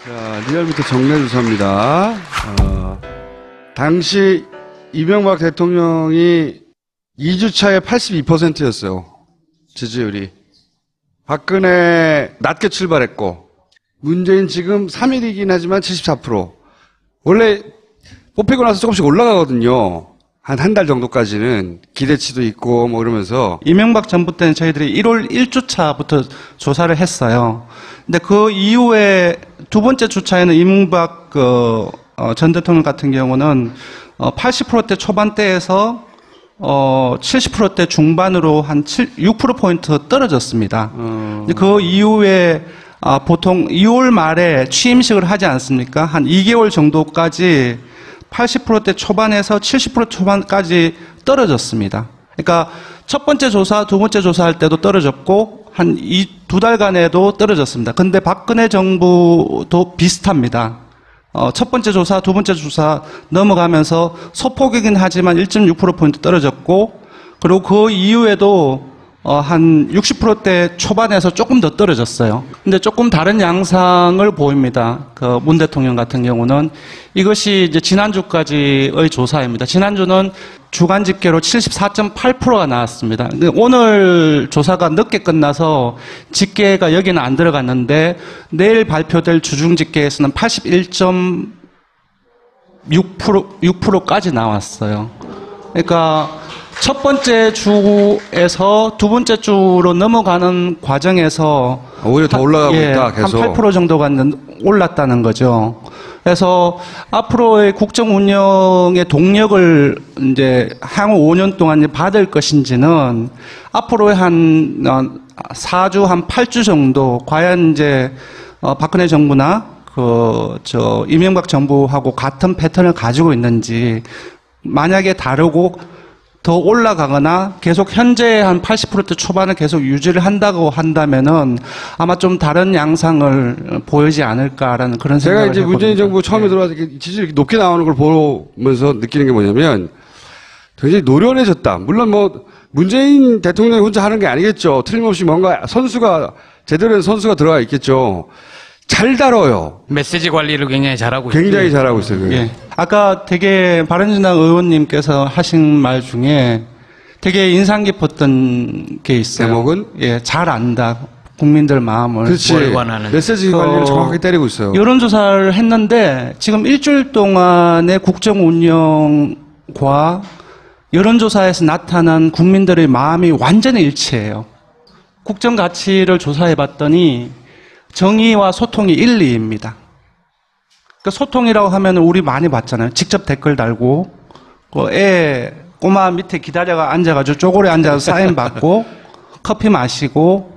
자, 리얼미터 정례조사입니다. 당시 이명박 대통령이 2주차에 82%였어요. 지지율이. 박근혜 낮게 출발했고, 문재인 지금 3일이긴 하지만 74%. 원래 뽑히고 나서 조금씩 올라가거든요. 한 달 정도까지는 기대치도 있고 뭐 이러면서. 이명박 정부 때는 저희들이 1월 1주차부터 조사를 했어요. 근데 그 이후에 두 번째 주차에는 이명박 전 대통령 같은 경우는 80%대 초반대에서 70%대 중반으로 한 6%포인트 떨어졌습니다. 근데 그 이후에 보통 2월 말에 취임식을 하지 않습니까? 한 2개월 정도까지 80%대 초반에서 70% 초반까지 떨어졌습니다. 그러니까 첫 번째 조사, 두 번째 조사할 때도 떨어졌고 한 두 달간에도 떨어졌습니다. 근데 박근혜 정부도 비슷합니다. 첫 번째 조사, 두 번째 조사 넘어가면서 소폭이긴 하지만 1.6%포인트 떨어졌고, 그리고 그 이후에도 한 60%대 초반에서 조금 더 떨어졌어요. 근데 조금 다른 양상을 보입니다. 그 문 대통령 같은 경우는 이것이 이제 지난주까지의 조사입니다. 지난주는 주간 집계로 74.8%가 나왔습니다. 근데 오늘 조사가 늦게 끝나서 집계가 여기는 안 들어갔는데 내일 발표될 주중 집계에서는 81.6%까지 나왔어요. 그러니까 첫 번째 주에서 두 번째 주로 넘어가는 과정에서 오히려 더 올라가고 있다, 계속. 한 8% 정도가 올랐다는 거죠. 그래서 앞으로의 국정 운영의 동력을 이제 향후 5년 동안 받을 것인지는 앞으로의 한 4주, 한 8주 정도 과연 이제 박근혜 정부나 이명박 정부하고 같은 패턴을 가지고 있는지, 만약에 다르고 더 올라가거나 계속 현재 한 80%대 초반을 계속 유지를 한다고 한다면은 아마 좀 다른 양상을 보이지 않을까라는 그런 생각을 제가 이제 해봅니다. 문재인 정부 처음에 들어와서 지지율이 높게 나오는 걸 보면서 느끼는 게 뭐냐면 굉장히 노련해졌다. 물론 뭐 문재인 대통령이 혼자 하는 게 아니겠죠. 틀림없이 뭔가 제대로 된 선수가 들어가 있겠죠. 잘 다뤄요. 메시지 관리를 굉장히 잘하고 있어요. 굉장히 잘하고 있어요. 예. 아까 되게 바른정당 의원님께서 하신 말 중에 되게 인상 깊었던 게 있어요. 제목은? 예, 잘 안다. 국민들 마음을. 그렇지. 메시지 관리를 정확하게 때리고 있어요. 여론조사를 했는데 지금 일주일 동안의 국정 운영과 여론조사에서 나타난 국민들의 마음이 완전히 일치해요. 국정 가치를 조사해 봤더니 정의와 소통이 1, 2입니다. 그 소통이라고 하면 우리 많이 봤잖아요. 직접 댓글 달고, 꼬마 밑에 기다려가 앉아가지고 쪼고리 앉아서 사인 받고, 커피 마시고,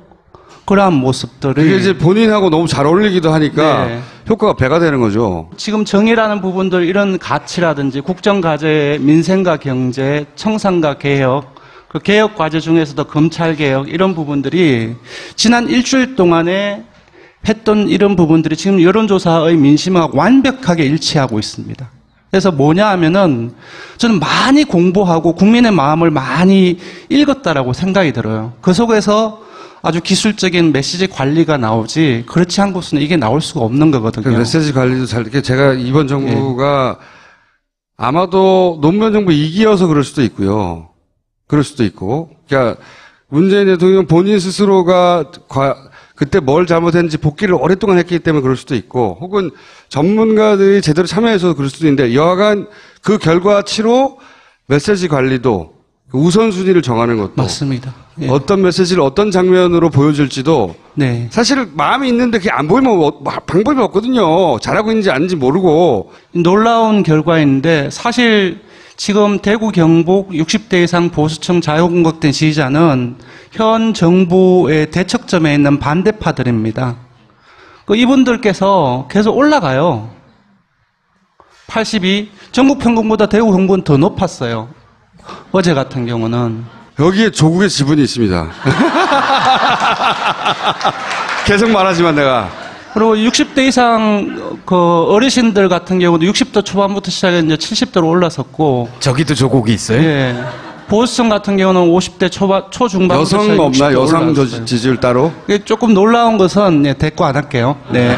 그러한 모습들이. 그게 이제 본인하고 너무 잘 어울리기도 하니까 네. 효과가 배가 되는 거죠. 지금 정의라는 부분들, 이런 가치라든지 국정과제, 민생과 경제, 청산과 개혁, 그 개혁 과제 중에서도 검찰 개혁, 이런 부분들이 지난 일주일 동안에 했던 이런 부분들이 지금 여론조사의 민심과 완벽하게 일치하고 있습니다. 그래서 뭐냐 하면은 저는 많이 공부하고 국민의 마음을 많이 읽었다라고 생각이 들어요. 그 속에서 아주 기술적인 메시지 관리가 나오지, 그렇지 않고서는 이게 나올 수가 없는 거거든요. 그 메시지 관리도 잘, 제가 이번 정부가 아마도 노무현 정부 2기여서 그럴 수도 있고요. 그럴 수도 있고. 그러니까 문재인 대통령 본인 스스로가 그때 뭘 잘못했는지 복귀를 오랫동안 했기 때문에 그럴 수도 있고, 혹은 전문가들이 제대로 참여해서 그럴 수도 있는데, 여하간 그 결과치로 메시지 관리도 우선순위를 정하는 것도. 맞습니다. 예. 어떤 메시지를 어떤 장면으로 보여줄지도. 네. 사실 마음이 있는데 그게 안 보이면 방법이 없거든요. 잘하고 있는지 아닌지 모르고. 놀라운 결과인데, 사실 지금 대구 경북 60대 이상 보수층 자유공각된 지지자는 현 정부의 대척점에 있는 반대파들입니다. 이분들께서 계속 올라가요. 82, 전국 평균보다 대구 경북은 더 높았어요. 어제 같은 경우는. 여기에 조국의 지분이 있습니다. 계속 말하지만 내가. 그리고 60대 이상 어르신들 같은 경우도 60대 초반부터 시작해서 이제 70대로 올라섰고. 저기도 조국이 있어요? 예. 보수층 같은 경우는 50대 초중반. 여성 없나? 여성 지지율 따로? 조금 놀라운 것은, 네, 대꾸 안 할게요. 네.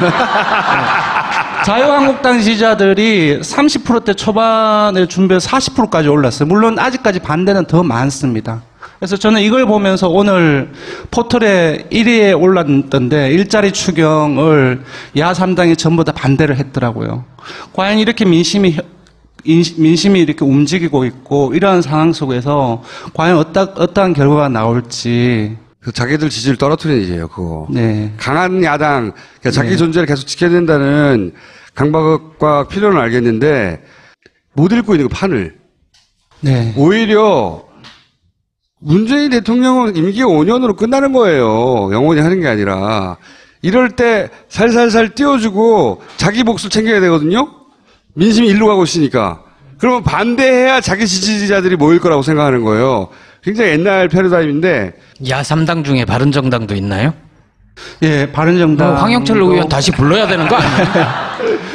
자유한국당 지지자들이 30%대 초반에 준비해서 40%까지 올랐어요. 물론 아직까지 반대는 더 많습니다. 그래서 저는 이걸 보면서 오늘 포털에 1위에 올랐던데 일자리 추경을 야하 3당이 전부 다 반대를 했더라고요. 과연 이렇게 민심이 이렇게 움직이고 있고 이러한 상황 속에서 과연 어떠한 결과가 나올지. 그 자기들 지지를 떨어뜨리는 일이에요, 그거. 네. 강한 야당, 그러니까 자기 네. 존재를 계속 지켜야 된다는 강박과 필요는 알겠는데, 못 읽고 있는 거, 판을. 네. 오히려, 문재인 대통령은 임기가 5년으로 끝나는 거예요. 영원히 하는 게 아니라. 이럴 때 살살살 띄워주고 자기 몫을 챙겨야 되거든요? 민심이 일로 가고 있으니까. 그러면 반대해야 자기 지지자들이 모일 거라고 생각하는 거예요. 굉장히 옛날 패러다임인데. 야 3당 중에 바른정당도 있나요? 예, 바른정당. 황영철 의원 다시 불러야 되는 거 아니에요?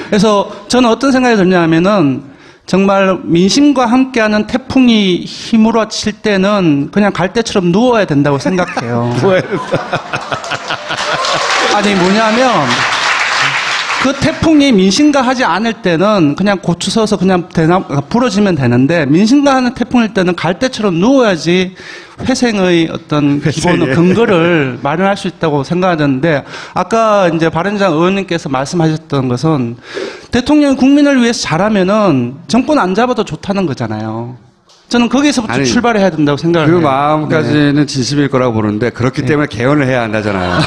그래서 저는 어떤 생각이 들냐면은 정말 민심과 함께하는 태풍이 힘으로 칠 때는 그냥 갈대처럼 누워야 된다고 생각해요. 아니 뭐냐면 그 태풍이 민심과 하지 않을 때는 그냥 고추 서서 그냥 부러지면 되는데 민심과 하는 태풍일 때는 갈대처럼 누워야지 회생의 어떤 기본 근거를 마련할 수 있다고 생각하는데 아까 이제 바른정 의원님께서 말씀하셨던 것은 대통령이 국민을 위해서 잘하면은 정권 안 잡아도 좋다는 거잖아요. 저는 거기서부터 아니, 출발해야 된다고 생각을 해요. 그 마음까지는 진심일 거라고 보는데 그렇기 때문에 개헌을 해야 한다잖아요.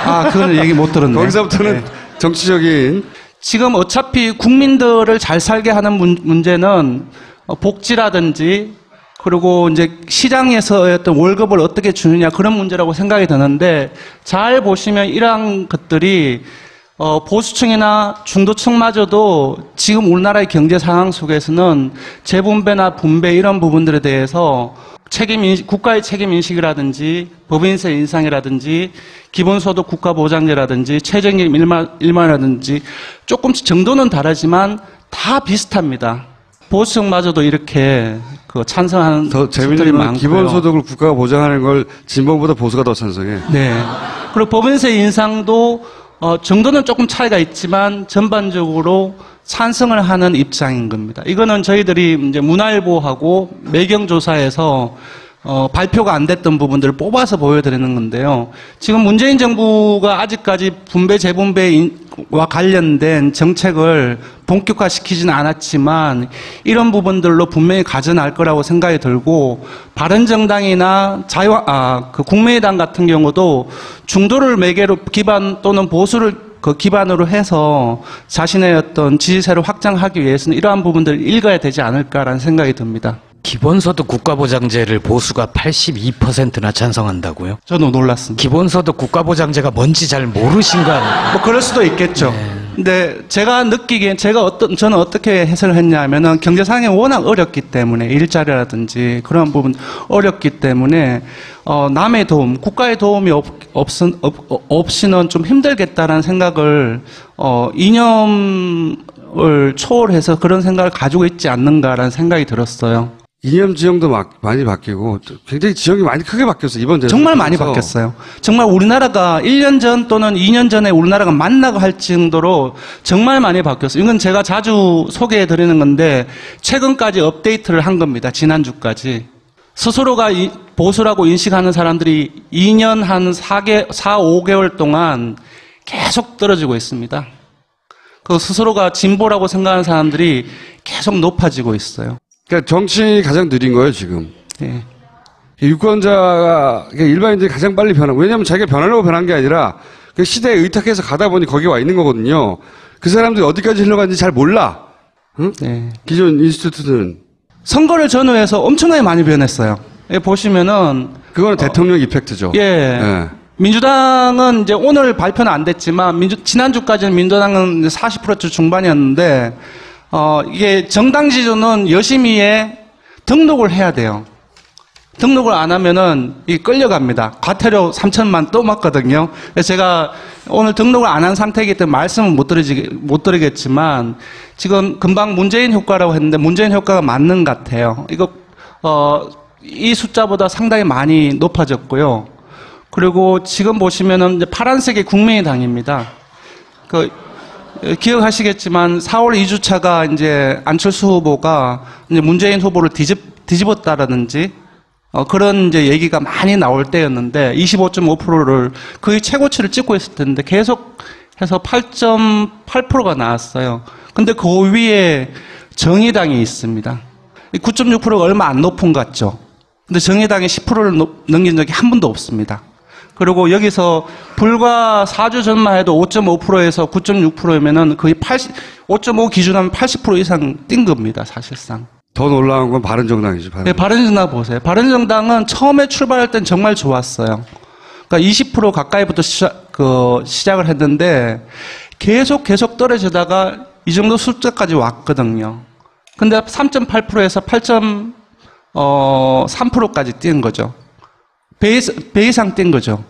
아, 그건 얘기 못 들었네. 거기서부터는 정치적인. 지금 어차피 국민들을 잘 살게 하는 문제는 복지라든지 그리고 이제 시장에서의 어떤 월급을 어떻게 주느냐 그런 문제라고 생각이 드는데 잘 보시면 이러한 것들이 보수층이나 중도층마저도 지금 우리나라의 경제 상황 속에서는 재분배나 분배 이런 부분들에 대해서 국가의 책임인식이라든지 법인세 인상이라든지 기본소득 국가보장제라든지 최저임금 일만이라든지 조금씩 정도는 다르지만 다 비슷합니다. 보수층마저도 이렇게 찬성하는 더 재밌는 건 기본소득을 국가가 보장하는 걸 진보보다 보수가 더 찬성해. 네. 그리고 법인세 인상도 정도는 조금 차이가 있지만 전반적으로 찬성을 하는 입장인 겁니다. 이거는 저희들이 이제 문화일보하고 매경조사에서 발표가 안 됐던 부분들을 뽑아서 보여드리는 건데요. 지금 문재인 정부가 아직까지 분배 재분배와 관련된 정책을 본격화시키지는 않았지만 이런 부분들로 분명히 가져날 거라고 생각이 들고 바른정당이나 국민의당 같은 경우도 중도를 매개로 기반 또는 보수를 기반으로 해서 자신의 어떤 지지세를 확장하기 위해서는 이러한 부분들을 읽어야 되지 않을까라는 생각이 듭니다. 기본소득 국가보장제를 보수가 82%나 찬성한다고요? 저도 놀랐습니다. 기본소득 국가보장제가 뭔지 잘 모르신 거 아니에요? 뭐 그럴 수도 있겠죠. 네. 근데 제가 느끼기엔 저는 어떻게 해석을 했냐면은 경제 상황이 워낙 어렵기 때문에 일자리라든지 그런 부분 어렵기 때문에 남의 도움, 국가의 도움이 없이는 좀 힘들겠다라는 생각을 이념을 초월해서 그런 생각을 가지고 있지 않는가라는 생각이 들었어요. 이념 지형도 많이 바뀌고 굉장히 지형이 많이 크게 바뀌었어요. 이번 대선 정말 많이 바뀌었어요. 정말 우리나라가 1년 전 또는 2년 전에 우리나라가 만나고 할 정도로 정말 많이 바뀌었어요. 이건 제가 자주 소개해 드리는 건데 최근까지 업데이트를 한 겁니다. 지난주까지. 스스로가 보수라고 인식하는 사람들이 2년 한 4, 5개월 동안 계속 떨어지고 있습니다. 그 스스로가 진보라고 생각하는 사람들이 계속 높아지고 있어요. 그러니까 정치 가장 느린 거예요, 지금. 네. 유권자가 일반인들이 가장 빨리 변하고, 왜냐하면 자기가 변하려고 변한 게 아니라 그 시대에 의탁해서 가다 보니 거기 와 있는 거거든요. 그 사람들이 어디까지 흘러가는지 잘 몰라. 응? 네. 기존 인스티튜트는. 선거를 전후해서 엄청나게 많이 변했어요. 여기 보시면은. 그거는 대통령 이펙트죠. 예. 예. 민주당은 이제 오늘 발표는 안 됐지만, 지난주까지는 민주당은 40% 중반이었는데, 이게 정당 지지는 열심히 등록을 해야 돼요. 등록을 안 하면은 끌려갑니다. 과태료 3천만 또 맞거든요. 그래서 제가 오늘 등록을 안 한 상태이기 때문에 말씀은 못 드리겠지만 지금 금방 문재인 효과라고 했는데 문재인 효과가 맞는 것 같아요. 이 숫자보다 상당히 많이 높아졌고요. 그리고 지금 보시면은 이제 파란색이 국민의당입니다. 기억하시겠지만 4월 2주차가 이제 안철수 후보가 이제 문재인 후보를 뒤집었다라든지 그런 이제 얘기가 많이 나올 때였는데 25.5%를 거의 최고치를 찍고 있을 텐데 계속해서 8.8%가 나왔어요. 근데 그 위에 정의당이 있습니다. 9.6%가 얼마 안 높은 것 같죠. 근데 정의당이 10%를 넘긴 적이 한 번도 없습니다. 그리고 여기서 불과 4주 전만 해도 5.5%에서 9.6%면은 거의 5.5 기준하면 80% 이상 뛴 겁니다, 사실상. 더 놀라운 건 바른정당이죠. 네, 바른정당 보세요. 바른정당은 처음에 출발할 땐 정말 좋았어요. 그러니까 20% 가까이부터 시작을 했는데 계속 떨어지다가 이 정도 숫자까지 왔거든요. 근데 3.8%에서 8.3%까지 뛴 거죠. 배 이상 뛴 거죠.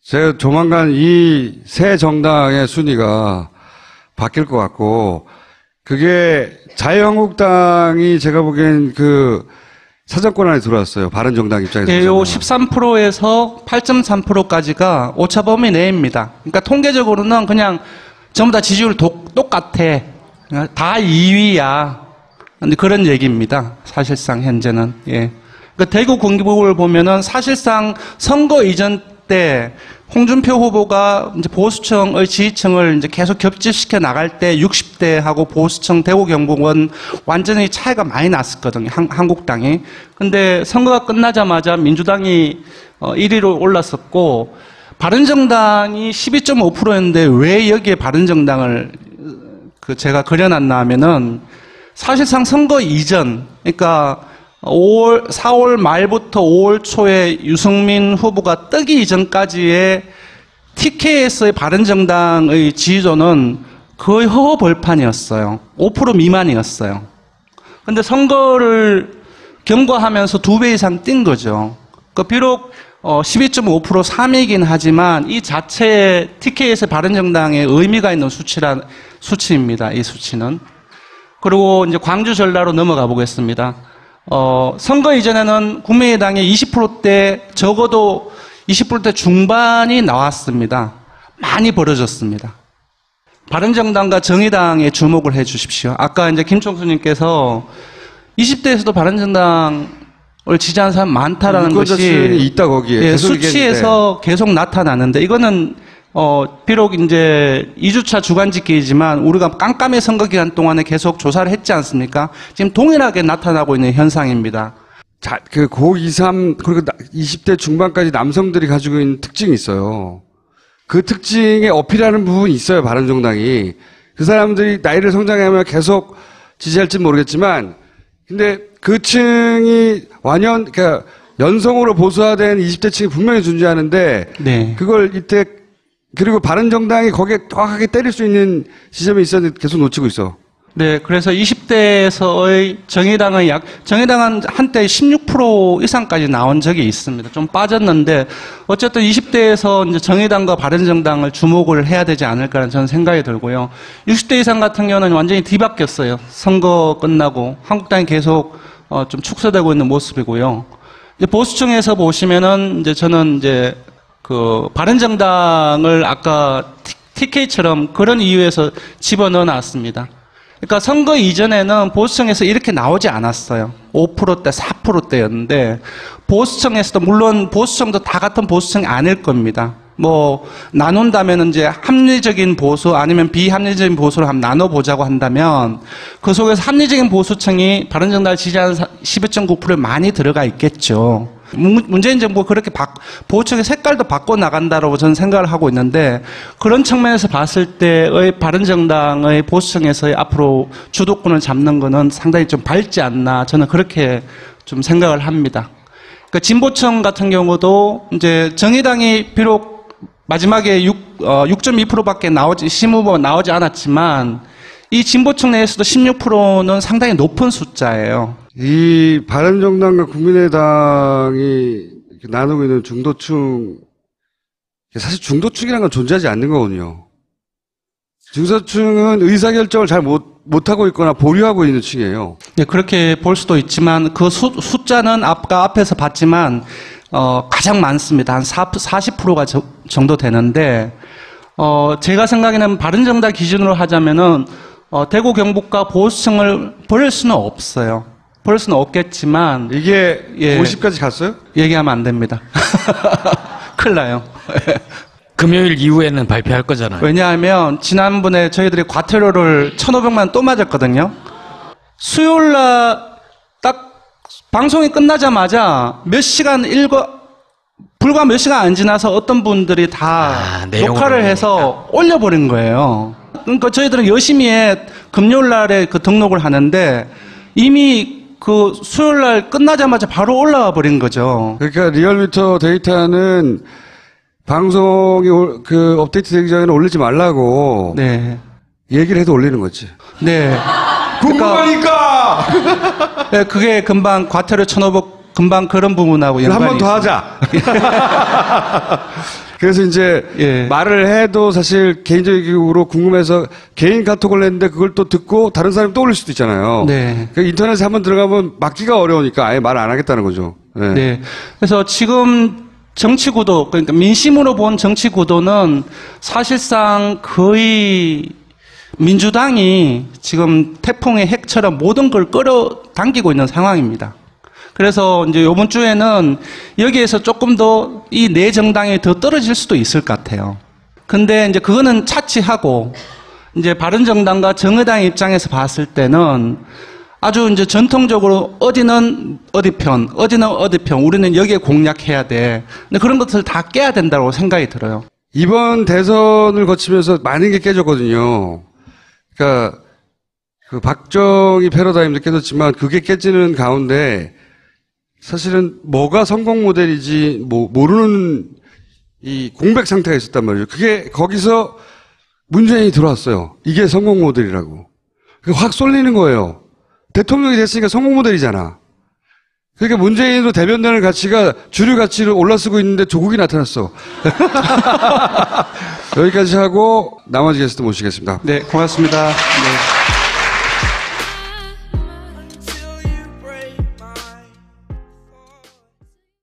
제가 조만간 이 새 정당의 순위가 바뀔 것 같고, 그게 자유한국당이 제가 보기엔 그 사정권 안에 들어왔어요. 바른정당 입장에서. 예, 요 13%에서 8.3%까지가 오차 범위 내입니다. 그러니까 통계적으로는 그냥 전부 다 지지율 똑같아. 다 2위야. 그런 얘기입니다. 사실상 현재는. 예. 그러니까 대구 경북을 보면은 사실상 선거 이전 때 홍준표 후보가 이제 보수층의 지지층을 이제 계속 겹집시켜 나갈 때 60대하고 보수층 대구 경북은 완전히 차이가 많이 났었거든요. 한국당이. 근데 선거가 끝나자마자 민주당이 1위로 올랐었고 바른정당이 12.5%였는데 왜 여기에 바른정당을 제가 그려놨나 하면은 사실상 선거 이전, 그러니까 4월 말부터 5월 초에 유승민 후보가 뜨기 이전까지의 TKS의 바른정당의 지지도는 거의 허허벌판이었어요. 5% 미만이었어요. 근데 선거를 경과하면서 2배 이상 뛴 거죠. 비록 12.5% 3위이긴 하지만 이 자체의 TKS의 바른정당의 의미가 있는 수치입니다. 이 수치는. 그리고 이제 광주 전라로 넘어가 보겠습니다. 선거 이전에는 국민의당이 20%대, 적어도 20%대 중반이 나왔습니다. 많이 벌어졌습니다. 바른정당과 정의당에 주목을 해 주십시오. 아까 이제 김총수님께서 20대에서도 바른정당을 지지하는 사람 많다라는 것이 있다 거기에. 예, 수치에서 계속 나타나는데 이거는 비록 이제 2주차 주간집계이지만 우리가 깜깜이 선거 기간 동안에 계속 조사를 했지 않습니까? 지금 동일하게 나타나고 있는 현상입니다. 자, 고 2, 3, 그리고 20대 중반까지 남성들이 가지고 있는 특징이 있어요. 그 특징에 어필하는 부분이 있어요, 바른정당이. 그 사람들이 나이를 성장하면 계속 지지할지 모르겠지만, 근데 그 층이 그러니까 연성으로 보수화된 20대 층이 분명히 존재하는데, 네. 그걸 이때 그리고 바른정당이 거기에 정확하게 때릴 수 있는 지점이 있었는데 계속 놓치고 있어. 네, 그래서 20대에서의 정의당은 한때 16% 이상까지 나온 적이 있습니다. 좀 빠졌는데, 어쨌든 20대에서 이제 정의당과 바른정당을 주목을 해야 되지 않을까라는 저는 생각이 들고요. 60대 이상 같은 경우는 완전히 뒤바뀌었어요. 선거 끝나고. 한국당이 계속, 좀 축소되고 있는 모습이고요. 이제 보수층에서 보시면은, 이제 저는 이제, 바른정당을 아까 TK처럼 그런 이유에서 집어넣어 놨습니다. 그러니까 선거 이전에는 보수층에서 이렇게 나오지 않았어요. 5%대, 4%대였는데, 보수층에서도, 물론 보수층도 다 같은 보수층이 아닐 겁니다. 나눈다면 이제 합리적인 보수 아니면 비합리적인 보수를 한번 나눠보자고 한다면, 그 속에서 합리적인 보수층이 바른정당을 지지하는 12.9%에 많이 들어가 있겠죠. 문재인 정부가 그렇게 보수층의 색깔도 바꿔 나간다라고 저는 생각을 하고 있는데, 그런 측면에서 봤을 때의 바른정당의 보수층에서의 앞으로 주도권을 잡는 거는 상당히 좀 밝지 않나, 저는 그렇게 좀 생각을 합니다. 그러니까 진보층 같은 경우도 이제 정의당이 비록 마지막에 6.2%밖에 심후보가 나오지 않았지만, 이 진보층 내에서도 16%는 상당히 높은 숫자예요. 이 바른정당과 국민의당이 나누고 있는 중도층, 사실 중도층이라는 건 존재하지 않는 거거든요. 중도층은 의사결정을 잘 못하고 있거나 보류하고 있는 층이에요. 네, 그렇게 볼 수도 있지만 그 숫자는 아까 앞에서 봤지만 가장 많습니다. 한 40%가 정도 되는데 제가 생각에는 바른정당 기준으로 하자면은, 대구 경북과 보수층을 버릴 수는 없어요. 버릴 수는 없겠지만. 이게 예. 50까지 갔어요? 얘기하면 안 됩니다. 큰일 나요. 금요일 이후에는 발표할 거잖아요. 왜냐하면, 지난번에 저희들이 과태료를 1,500만 또 맞았거든요. 수요일날 딱 방송이 끝나자마자 불과 몇 시간 안 지나서 어떤 분들이 다 녹화를 해서 올려버린 거예요. 그러니까 저희들은 열심히 금요일 날에 그 등록을 하는데 이미 그 수요일 날 끝나자마자 바로 올라와 버린 거죠. 그러니까 리얼미터 데이터는 방송이 업데이트 되기 전에는 올리지 말라고 네. 얘기를 해도 올리는 거지. 네. 궁금하니까! 네, 그게 금방 과태료 1,500 금방 그런 부분하고 연관이 한 번 더 하자. 그래서 이제 예. 말을 해도 사실 개인적으로 궁금해서 개인 카톡을 했는데 그걸 또 듣고 다른 사람이 또 올릴 수도 있잖아요. 네. 그 인터넷에 한번 들어가면 막기가 어려우니까 아예 말 안 하겠다는 거죠. 네. 네. 그래서 지금 정치 구도, 그러니까 민심으로 본 정치 구도는 사실상 거의 민주당이 지금 태풍의 핵처럼 모든 걸 끌어당기고 있는 상황입니다. 그래서 이제 이번 주에는 여기에서 조금 더 이 네 정당이 더 떨어질 수도 있을 것 같아요. 근데 이제 그거는 차치하고 이제 바른정당과 정의당 입장에서 봤을 때는 아주 이제 전통적으로 어디는 어디 편, 어디는 어디 편, 우리는 여기에 공략해야 돼. 근데 그런 것들을 다 깨야 된다고 생각이 들어요. 이번 대선을 거치면서 많은 게 깨졌거든요. 그러니까 그 박정희 패러다임도 깨졌지만 그게 깨지는 가운데 사실은 뭐가 성공 모델이지 모르는 이 공백 상태가 있었단 말이죠. 그게 거기서 문재인이 들어왔어요. 이게 성공 모델이라고. 그게 확 쏠리는 거예요. 대통령이 됐으니까 성공 모델이잖아. 그러니까 문재인으로 대변되는 가치가 주류 가치를 올라서고 있는데 조국이 나타났어. 여기까지 하고 나머지 게스트 모시겠습니다. 네, 고맙습니다. 네.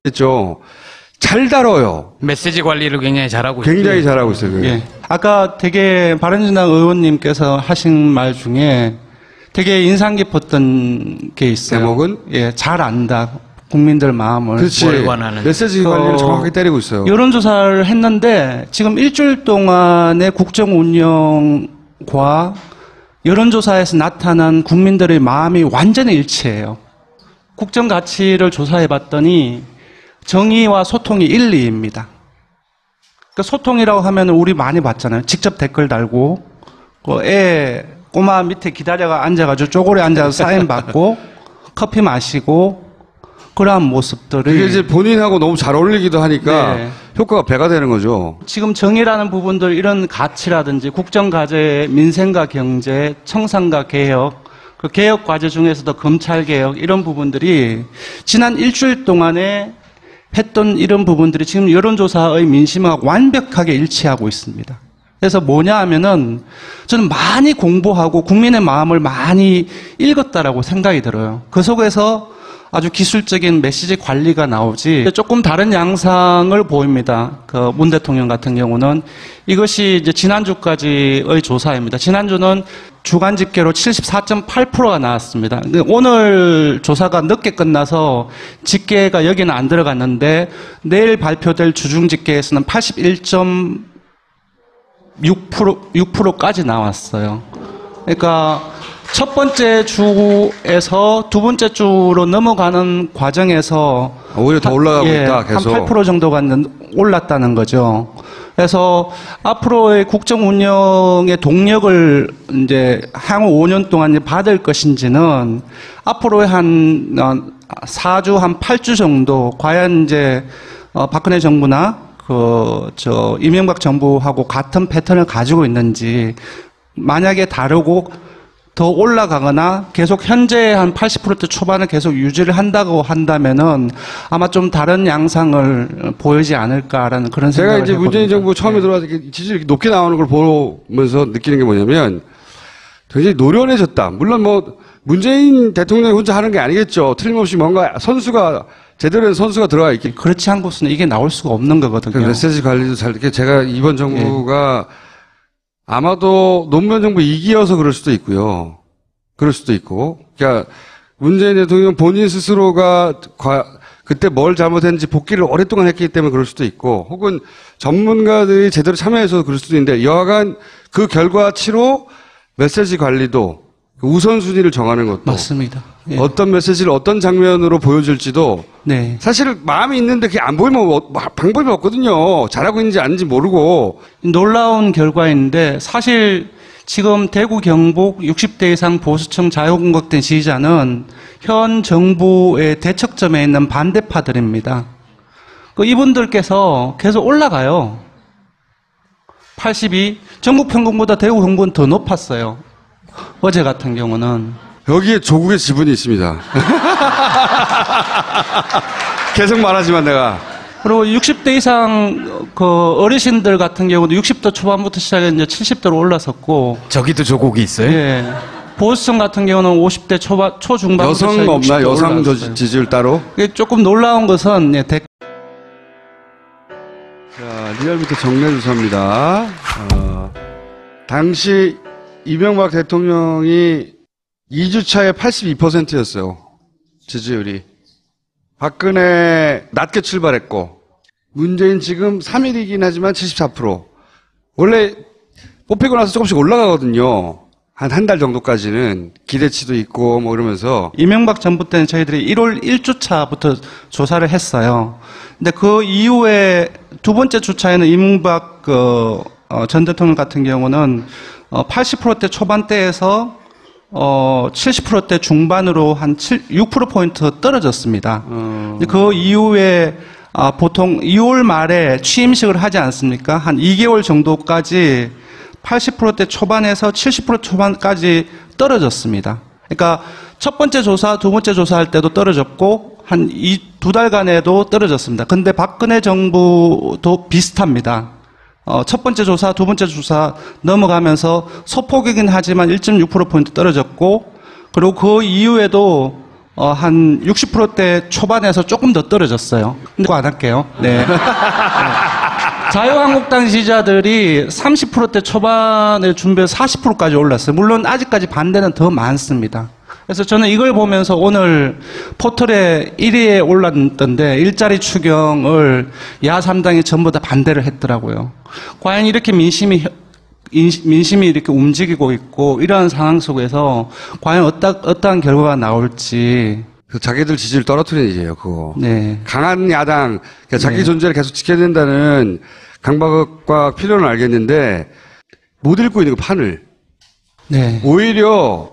했죠. 잘 다뤄요. 메시지 관리를 굉장히 잘하고 있어요. 굉장히 잘하고 있어요. 예. 아까 되게 바른정당 의원님께서 하신 말 중에 되게 인상 깊었던 게 있어요. 제목은? 예, 잘 안다. 국민들 마음을. 그렇지. 뭘 권하는지. 메시지 관리를 정확하게 때리고 있어요. 여론조사를 했는데 지금 일주일 동안의 국정 운영과 여론조사에서 나타난 국민들의 마음이 완전히 일치해요. 국정 가치를 조사해 봤더니 정의와 소통이 1, 2입니다. 그러니까 소통이라고 하면 우리 많이 봤잖아요. 직접 댓글 달고, 꼬마 밑에 기다려가 앉아가지고 쪼고리 앉아서 사인 받고, 커피 마시고, 그러한 모습들이. 그게 이제 본인하고 너무 잘 어울리기도 하니까 네. 효과가 배가 되는 거죠. 지금 정의라는 부분들, 이런 가치라든지 국정과제, 민생과 경제, 청산과 개혁, 그 개혁 과제 중에서도 검찰 개혁, 이런 부분들이 지난 일주일 동안에 했던 이런 부분들이 지금 여론조사의 민심과 완벽하게 일치하고 있습니다. 그래서 뭐냐 하면은 저는 많이 공부하고 국민의 마음을 많이 읽었다라고 생각이 들어요. 그 속에서 아주 기술적인 메시지 관리가 나오지 조금 다른 양상을 보입니다. 그 문 대통령 같은 경우는 이것이 이제 지난주까지의 조사입니다. 지난주는 주간 집계로 74.8%가 나왔습니다. 근데 오늘 조사가 늦게 끝나서 집계가 여기는 안 들어갔는데 내일 발표될 주중 집계에서는 81.6%까지 나왔어요. 그러니까 첫 번째 주에서 두 번째 주로 넘어가는 과정에서 오히려 더 올라가고 있다, 계속. 한 8% 정도가 올랐다는 거죠. 그래서 앞으로의 국정 운영의 동력을 이제 향후 5년 동안 받을 것인지는 앞으로의 한 4주, 한 8주 정도 과연 이제 박근혜 정부나 이명박 정부하고 같은 패턴을 가지고 있는지, 만약에 다르고 더 올라가거나 계속 현재 한 80% 초반을 계속 유지를 한다고 한다면은 아마 좀 다른 양상을 보이지 않을까라는 그런 제가 생각을 이제 해봅니다. 문재인 정부 처음에 들어와서 이렇게 지지율이 높게 나오는 걸 보면서 느끼는 게 뭐냐면 굉장히 노련해졌다. 물론 뭐 문재인 대통령이 혼자 하는 게 아니겠죠. 틀림없이 뭔가 제대로 된 선수가 들어와 있기. 그렇지 않고서는 이게 나올 수가 없는 그 거거든요. 메시지 관리도 잘, 이렇게 제가 이번 정부가 아마도 노무현 정부 2기여서 그럴 수도 있고요. 그럴 수도 있고. 그러니까 문재인 대통령 본인 스스로가 그때 뭘 잘못했는지 복귀를 오랫동안 했기 때문에 그럴 수도 있고, 혹은 전문가들이 제대로 참여해서 그럴 수도 있는데, 여하간 그 결과치로 메시지 관리도 우선순위를 정하는 것도, 맞습니다. 예. 어떤 메시지를 어떤 장면으로 보여줄지도 네. 사실 마음이 있는데 그게 안 보이면 방법이 없거든요. 잘하고 있는지 아닌지 모르고. 놀라운 결과인데 사실 지금 대구 경북 60대 이상 보수층 자유공각된 지지자는 현 정부의 대척점에 있는 반대파들입니다. 이분들께서 계속 올라가요. 82, 전국 평균보다 대구 경북은 더 높았어요. 어제 같은 경우는. 여기에 조국의 지분이 있습니다. 계속 말하지만 내가. 그리고 60대 이상 어르신들 같은 경우도 60대 초반부터 시작해서 이제 70대로 올라섰고. 저기도 조국이 있어요? 예. 보수층 같은 경우는 50대 초중반부터 여성 없나? 여성 지지율 따로? 조금 놀라운 것은 자, 리얼미터 정례조사입니다. 당시 이명박 대통령이 2주차에 82%였어요. 지지율이. 박근혜 낮게 출발했고, 문재인 지금 3일이긴 하지만 74%. 원래 뽑히고 나서 조금씩 올라가거든요. 한 달 정도까지는 기대치도 있고 뭐 그러면서. 이명박 정부 때는 저희들이 1월 1주차부터 조사를 했어요. 근데 그 이후에 두 번째 주차에는 이명박 전 대통령 같은 경우는 80%대 초반대에서 70%대 중반으로 한 6%포인트 떨어졌습니다. 근데 그 이후에 보통 2월 말에 취임식을 하지 않습니까? 한 2개월 정도까지 80%대 초반에서 70% 초반까지 떨어졌습니다. 그러니까 첫 번째 조사, 두 번째 조사할 때도 떨어졌고 한 두 달간에도 떨어졌습니다. 근데 박근혜 정부도 비슷합니다. 첫 번째 조사, 두 번째 조사 넘어가면서 소폭이긴 하지만 1.6%포인트 떨어졌고, 그리고 그 이후에도 한 60%대 초반에서 조금 더 떨어졌어요. 근데 그거 안 할게요. 네. 자유한국당 지지자들이 30%대 초반에 준비해서 40%까지 올랐어요. 물론 아직까지 반대는 더 많습니다. 그래서 저는 이걸 보면서 오늘 포털에 1위에 올랐던데 일자리 추경을 야 3당이 전부 다 반대를 했더라고요. 과연 이렇게 민심이 이렇게 움직이고 있고 이러한 상황 속에서 과연 어떠한 결과가 나올지. 자기들 지지를 떨어뜨리는 일이에요, 그거. 네. 강한 야당, 그러니까 자기 존재를 계속 지켜야 된다는 강박과 필요는 알겠는데 못 읽고 있는 그 판을. 네. 오히려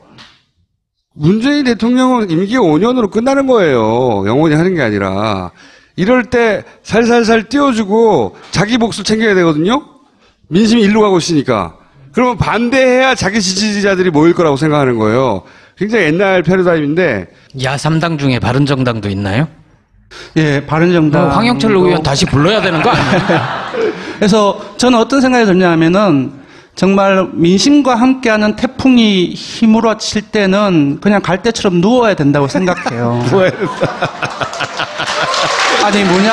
문재인 대통령은 임기 5년으로 끝나는 거예요. 영원히 하는 게 아니라. 이럴 때 살살살 띄워주고 자기 몫을 챙겨야 되거든요. 민심이 일로 가고 있으니까. 그러면 반대해야 자기 지지자들이 모일 거라고 생각하는 거예요. 굉장히 옛날 패러다임인데. 야 3당 중에 바른정당도 있나요? 예, 바른정당. 황영철 의원 다시 불러야 되는 거 아니에요? 그래서 저는 어떤 생각이 드냐면은 정말 민심과 함께하는 태풍이 힘으로 칠 때는 그냥 갈대처럼 누워야 된다고 생각해요. 아니 뭐냐?